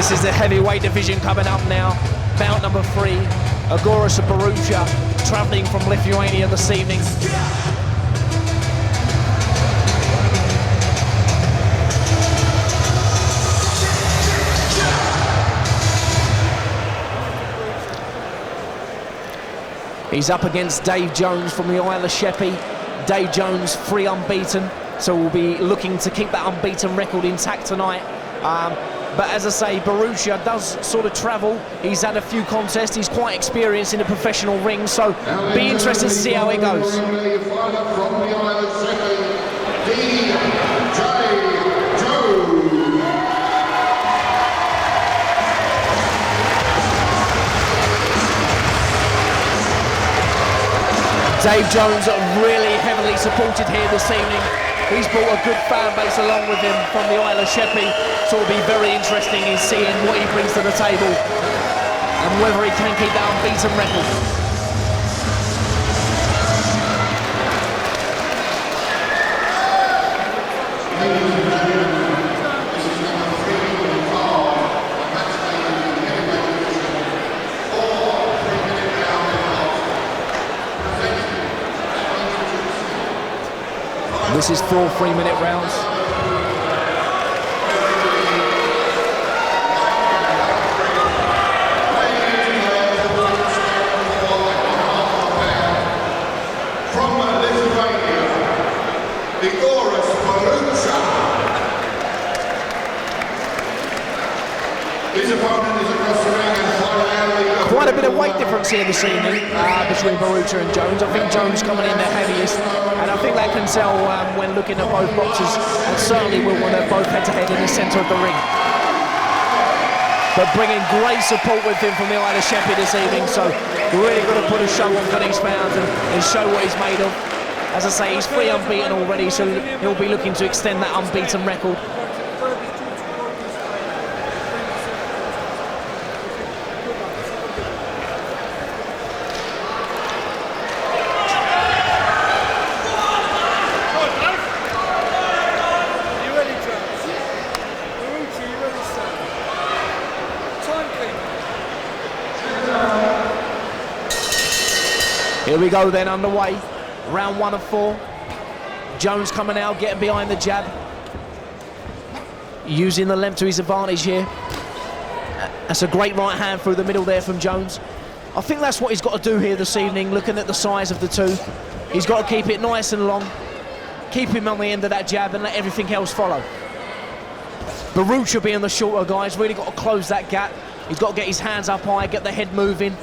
This is the heavyweight division coming up now. Bout number 3, Igoris Borucha, travelling from Lithuania this evening. He's up against Dave Jones from the Isle of Sheppey. Dave Jones, 3 unbeaten, so we'll be looking to keep that unbeaten record intact tonight. But as I say, Borucha does sort of travel. He's had a few contests. He's quite experienced in the professional ring, so be interested to see how it goes. Dave Jones really heavily supported here this evening. He's brought a good fan base along with him from the Isle of Sheppey, so it'll be very interesting in seeing what he brings to the table and whether he can keep that unbeaten record. This is 4 3-minute rounds. From Lithuania, Igoris Borucha. His opponent is across the ring and quite a bit of weight difference here this evening between Borucha and Jones. I think Jones coming in the heaviest, and I think that can tell when looking at both boxers, and certainly will when they're both head-to-head in the centre of the ring. But bringing great support with him from the Isle of Sheppey this evening, so really got to put a show on for these fans and show what he's made of. As I say, he's 3 unbeaten already, so he'll be looking to extend that unbeaten record. Here we go then, underway. Round 1 of 4. Jones coming out, getting behind the jab. Using the length to his advantage here. That's a great right hand through the middle there from Jones. I think that's what he's got to do here this evening, looking at the size of the two. He's got to keep it nice and long. Keep him on the end of that jab and let everything else follow. Borucha being the shorter guy, he's really got to close that gap. He's got to get his hands up high, get the head moving,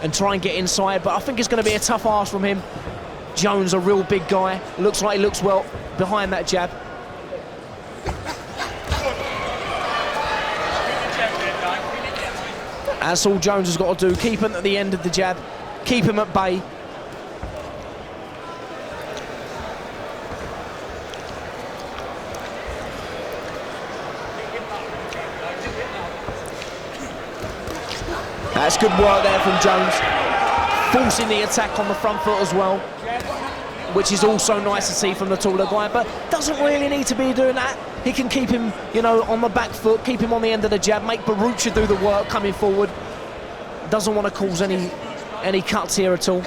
and try and get inside, but I think it's going to be a tough ask from him. Jones, a real big guy, looks like he looks well behind that jab. That's all Jones has got to do, keep him at the end of the jab, keep him at bay. That's good work there from Jones, forcing the attack on the front foot as well, which is also nice to see from the taller guy, but doesn't really need to be doing that. He can keep him, you know, on the back foot, keep him on the end of the jab, make Borucha do the work coming forward. Doesn't want to cause any cuts here at all.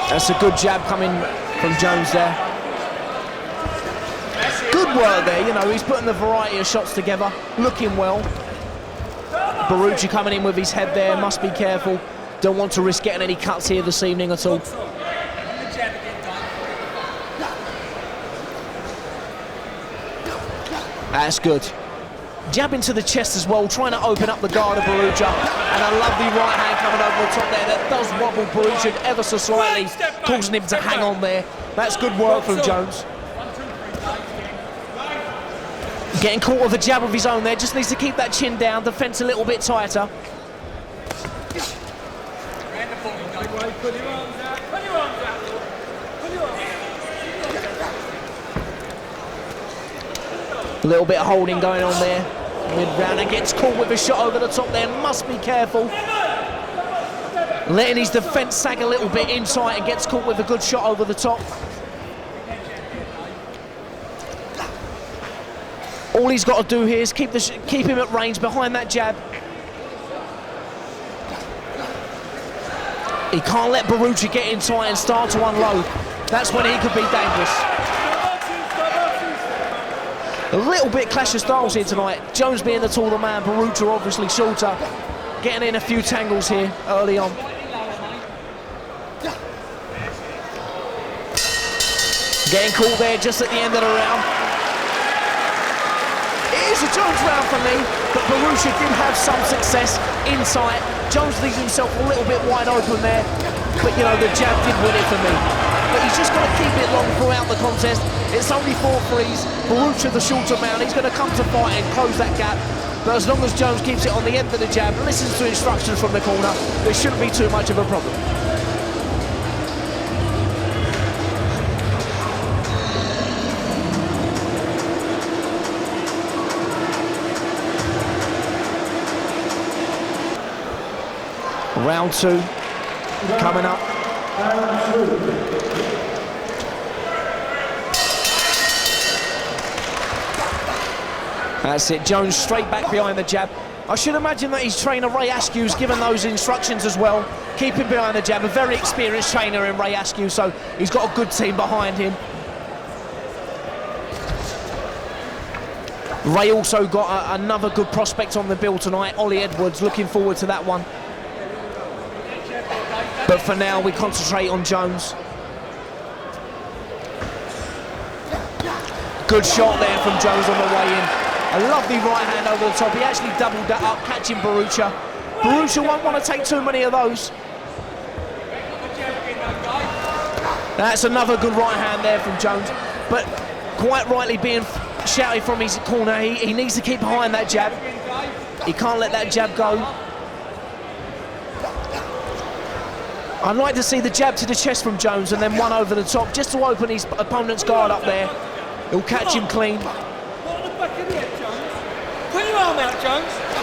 That's a good jab coming from Jones there. Good work there, you know, he's putting the variety of shots together, looking well. Borucha coming in with his head there, must be careful. Don't want to risk getting any cuts here this evening at all. That's good. Jabbing to the chest as well, trying to open up the guard of Borucha, and a lovely right hand coming over the top there that does wobble Borucha ever so slightly, causing him to hang on there. That's good work from Jones. Getting caught with a jab of his own there, just needs to keep that chin down, defence a little bit tighter. A little bit of holding going on there. Mid-round and gets caught with a shot over the top there. Must be careful. Letting his defence sag a little bit inside and gets caught with a good shot over the top. All he's got to do here is keep him at range behind that jab. He can't let Borucha get in tight and start to unload. That's when he could be dangerous. A little bit clash of styles here tonight. Jones being the taller man, Borucha obviously shorter. Getting in a few tangles here early on. Getting caught there just at the end of the round. It is a Jones round for me, but Borucha did have some success inside. Jones leaves himself a little bit wide open there, but you know, the jab did win it for me. But he's just got to keep it long throughout the contest. It's only 4-3s. Borucha, the shorter man, he's going to come to fight and close that gap. But as long as Jones keeps it on the end of the jab, listens to instructions from the corner, there shouldn't be too much of a problem. Round 2 coming up. That's it, Jones straight back behind the jab. I should imagine that his trainer Ray Askew's given those instructions as well. Keep him behind the jab, a very experienced trainer in Ray Askew, so he's got a good team behind him. Ray also got another good prospect on the bill tonight, Ollie Edwards, looking forward to that one. But for now, we concentrate on Jones. Good shot there from Jones on the way in. A lovely right hand over the top. He actually doubled that up, catching Borucha. Borucha won't want to take too many of those. That's another good right hand there from Jones. But quite rightly being shouted from his corner, he needs to keep behind that jab. He can't let that jab go. I'd like to see the jab to the chest from Jones and then one over the top just to open his opponent's guard up there. He'll catch him clean.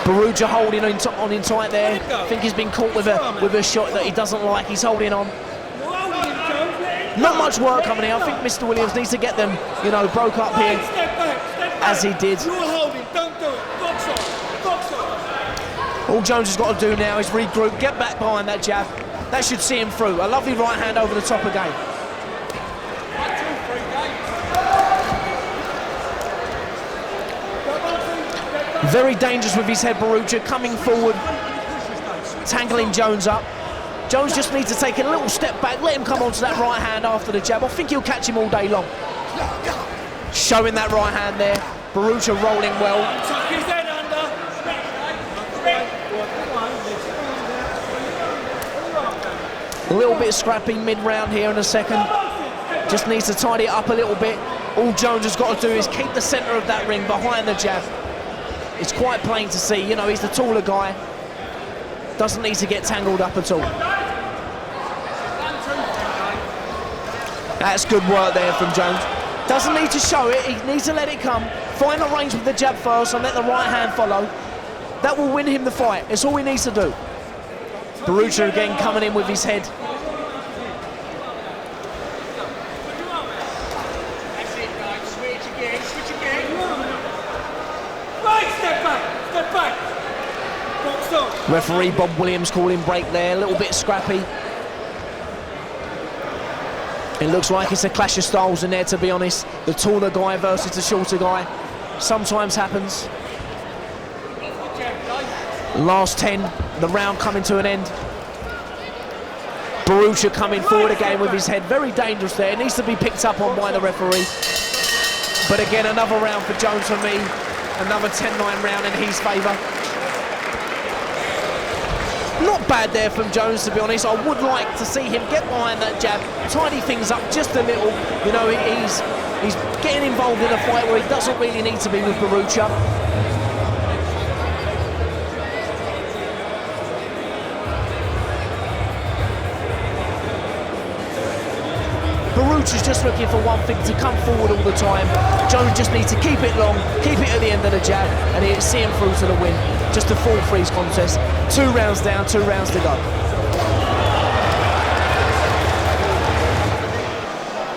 Borucha holding on in tight there. I think he's been caught with a shot that he doesn't like. He's holding on. Not much work coming here. I think Mr. Williams needs to get them, you know, broke up here as he did. All Jones has got to do now is regroup, get back behind that jab. That should see him through. A lovely right hand over the top again. Very dangerous with his head, Borucha, coming forward, tangling Jones up. Jones just needs to take a little step back, let him come onto that right hand after the jab. I think he'll catch him all day long. Showing that right hand there. Borucha rolling well. A little bit scrappy mid-round here in a second. Just needs to tidy it up a little bit. All Jones has got to do is keep the centre of that ring behind the jab. It's quite plain to see, you know, he's the taller guy. Doesn't need to get tangled up at all. That's good work there from Jones. Doesn't need to show it, he needs to let it come. Find the range with the jab first and let the right hand follow. That will win him the fight. It's all he needs to do. Borucha again coming in with his head. Referee Bob Williams calling break there, a little bit scrappy. It looks like it's a clash of styles in there, to be honest. The taller guy versus the shorter guy. Sometimes happens. Last 10, the round coming to an end. Borucha coming forward again with his head, very dangerous there. It needs to be picked up on by the referee. But again, another round for Jones for me. Another 10-9 round in his favour. Not bad there from Jones, to be honest. I would like to see him get behind that jab, tidy things up just a little. You know, he's getting involved in a fight where he doesn't really need to be with Borucha. Borucha's just looking for one thing, to come forward all the time. Jones just needs to keep it long, keep it at the end of the jab, and see him through to the win. Just a full freeze contest. 2 rounds down, 2 rounds to go.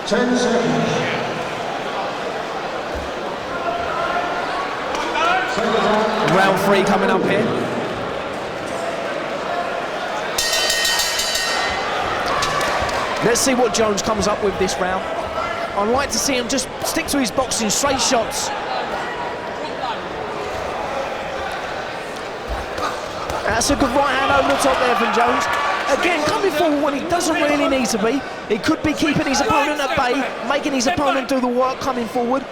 10 seconds. Round 3 coming up here. Let's see what Jones comes up with this round. I'd like to see him just stick to his boxing, straight shots. That's a good right hand over the top there from Jones. Again, coming forward when he doesn't really need to be. He could be keeping his opponent at bay, making his opponent do the work coming forward.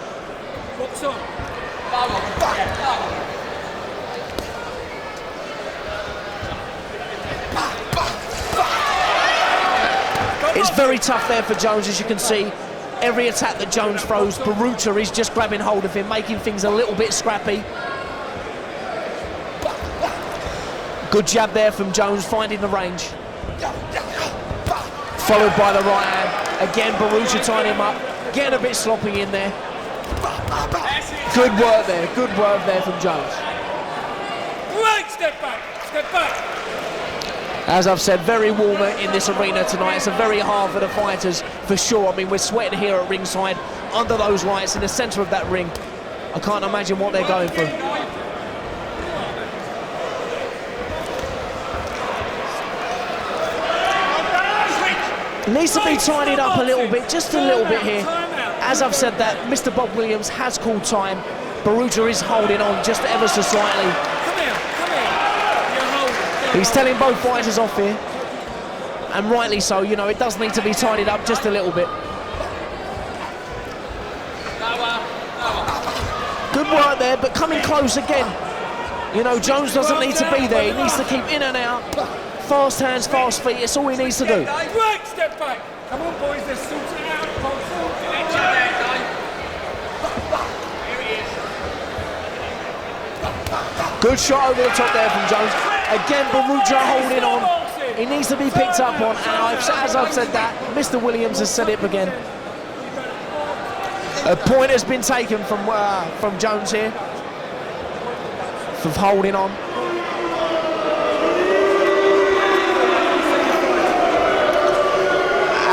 It's very tough there for Jones, as you can see. Every attack that Jones throws, Borucha is just grabbing hold of him, making things a little bit scrappy. Good jab there from Jones, finding the range. Followed by the right hand. Again, Borucha tying him up, getting a bit sloppy in there. Good work there from Jones. Right, step back, step back. As I've said, very warm in this arena tonight. It's a very hard for the fighters, for sure. I mean, we're sweating here at ringside, under those lights, in the centre of that ring. I can't imagine what they're going through. It needs to be tidied up a little bit, just a little bit here. As I've said that, Mr. Bob Williams has called time. Borucha is holding on just ever so slightly. He's telling both fighters off here, and rightly so. You know, it does need to be tidied up just a little bit. Good work there, but coming close again. You know, Jones doesn't need to be there. He needs to keep in and out. Fast hands, fast feet, it's all he needs to do. Right, step back. Come on, boys, let's sort it out. Good shot over the top there from Jones. Again, Borucha holding on. He needs to be picked up on, and as I've said that, Mr. Williams has said it again. A point has been taken from Jones here for holding on.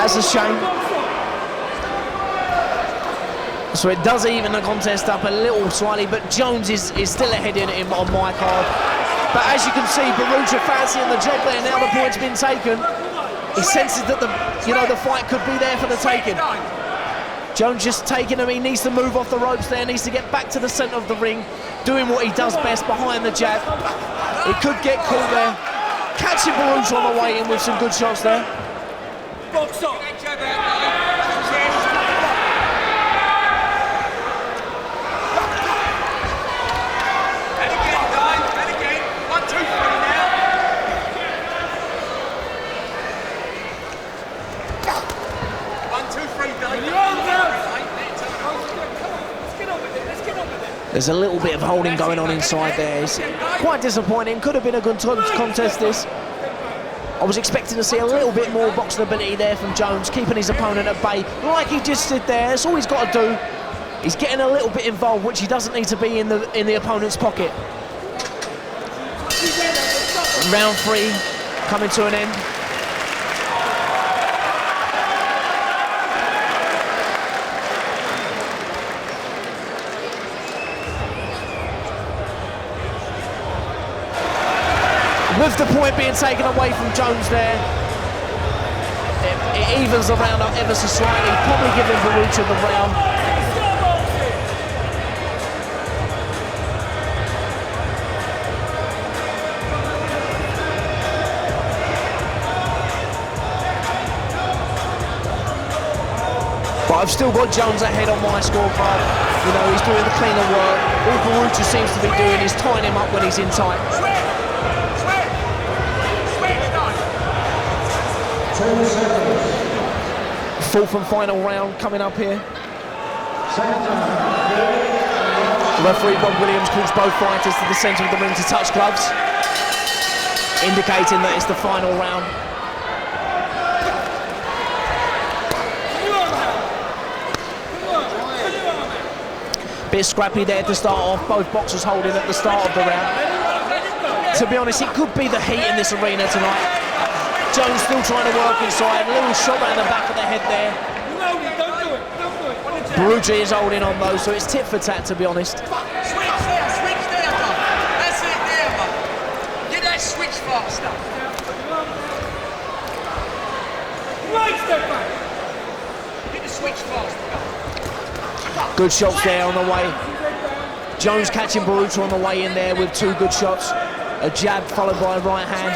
That's a shame. So it does even the contest up a little slightly, but Jones is still ahead in him on my card. But as you can see, Borucha fancying the job there. Now the point's been taken. He senses that the fight could be there for the taking. Jones just taking him. He needs to move off the ropes there. Needs to get back to the centre of the ring, doing what he does best, behind the jab. He could get caught there. Catching Borucha on the way in with some good shots there. Box up. There's a little bit of holding going on inside there. It's quite disappointing. Could have been a good contest this. I was expecting to see a little bit more boxing ability there from Jones, keeping his opponent at bay, like he just did there. That's all he's got to do. He's getting a little bit involved, which he doesn't need to be in the opponent's pocket. Round 3 coming to an end. With the point being taken away from Jones there, it evens the round up ever so slightly, probably giving Borucha the round. But I've still got Jones ahead on my scorecard. You know, he's doing the cleaner work. All Borucha seems to be doing is tying him up when he's in tight. 10 seconds. Fourth and final round coming up here. The referee Bob Williams calls both fighters to the centre of the ring to touch gloves, indicating that it's the final round. Bit scrappy there to start off, both boxers holding at the start of the round. To be honest, it could be the heat in this arena tonight. Jones still trying to work inside, a little shot around the back of the head there. Borucha is holding on though, so it's tit for tat, to be honest. Switch there, bro. That's it there, bro. Get that switch faster. Right step back. Get the switch faster. Good shots there on the way. Jones catching Borucha on the way in there with two good shots. A jab followed by a right hand.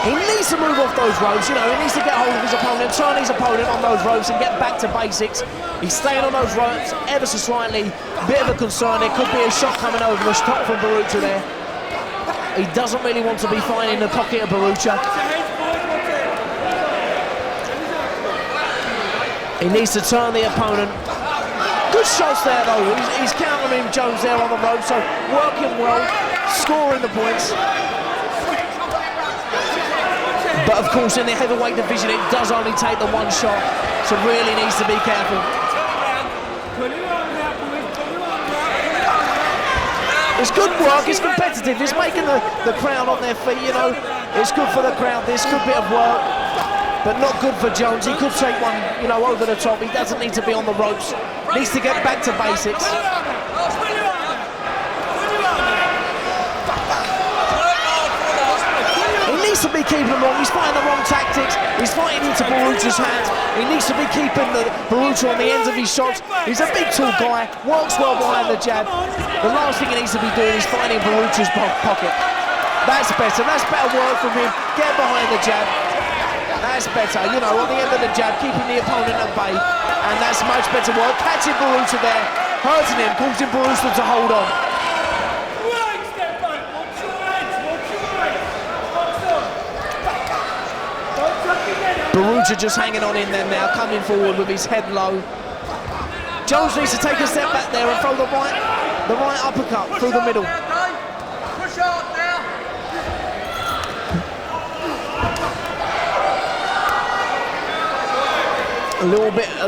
He needs to move off those ropes, you know, he needs to get hold of his opponent, turn his opponent on those ropes and get back to basics. He's staying on those ropes ever so slightly. Bit of a concern, there could be a shot coming over the top from Borucha there. He doesn't really want to be finding the pocket of Borucha. He needs to turn the opponent. Good shots there though, he's countering Jones there on the rope, so working well, scoring the points. But of course in the heavyweight division it does only take the one shot, so really needs to be careful. It's good work, it's competitive, it's making the crowd on their feet, you know. It's good for the crowd, this good bit of work, but not good for Jones. He could take one, you know, over the top. He doesn't need to be on the ropes, needs to get back to basics. He needs to be keeping them wrong. He's fighting the wrong tactics. He's fighting into Borucha's hands. He needs to be keeping the Borucha on the ends of his shots. He's a big, tall guy, works well behind the jab. The last thing he needs to be doing is fighting Borucha's pocket. That's better. That's better work from him. Get behind the jab. That's better. You know, on the end of the jab, keeping the opponent at bay. And that's much better work. Catching Borucha there, hurting him, causing Borucha to hold on. Borucha just hanging on in there now, coming forward with his head low. Jones needs to take a step back there and throw the right uppercut through the middle. Push hard now. A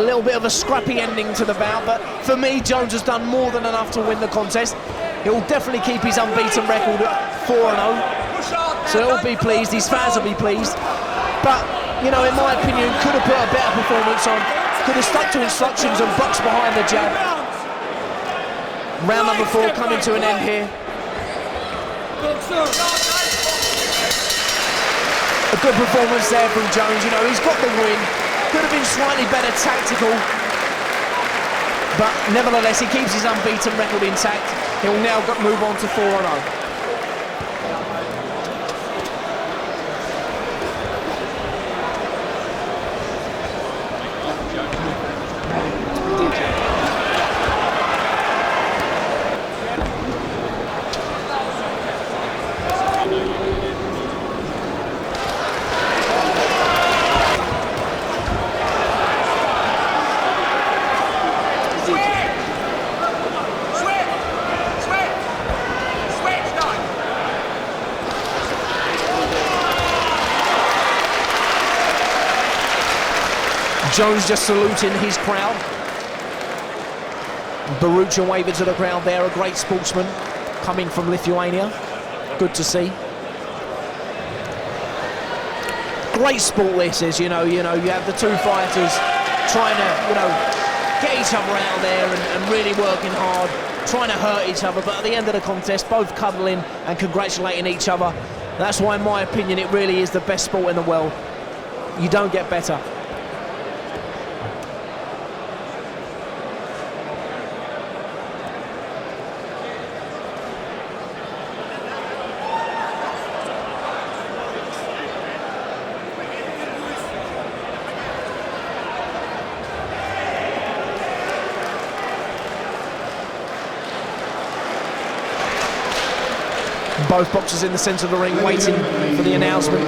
little bit of a scrappy ending to the bout, but for me, Jones has done more than enough to win the contest. He'll definitely keep his unbeaten record at 4-0. So he'll be pleased, his fans will be pleased. But, you know, in my opinion, could have put a better performance on, could have stuck to instructions and boxed behind the jab. Round number 4 coming to an end here. A good performance there from Jones, you know, he's got the win. Could have been slightly better tactical, but nevertheless he keeps his unbeaten record intact. He'll now move on to 4-0. Jones just saluting his crowd. Borucha waving to the crowd there, a great sportsman coming from Lithuania. Good to see. Great sport this is, you know, you have the two fighters trying to, you know, get each other out there and really working hard, trying to hurt each other, but at the end of the contest, both cuddling and congratulating each other. That's why, in my opinion, it really is the best sport in the world. You don't get better. Both boxers in the centre of the ring waiting for the announcement. A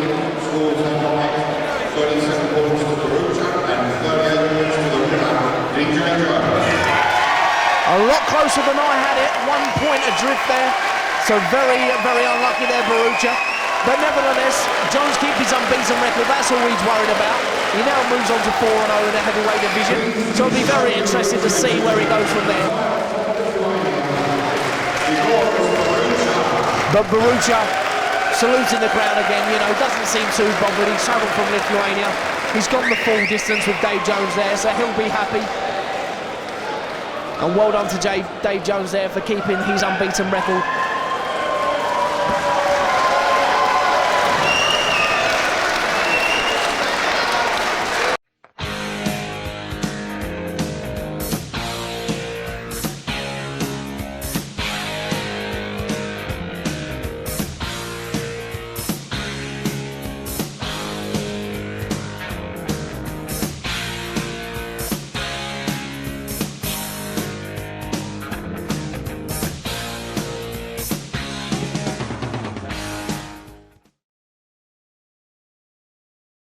lot closer than I had it, 1 point adrift there. So very, very unlucky there, Borucha. But nevertheless, Jones keeps his unbeaten record, that's all he's worried about. He now moves on to 4-0 in the heavyweight division. So it'll be very interesting to see where he goes from there. But Borucha saluting the crowd again, you know, doesn't seem too bothered. He's travelled from Lithuania. He's gone the full distance with Dave Jones there, so he'll be happy. And well done to Dave Jones there for keeping his unbeaten record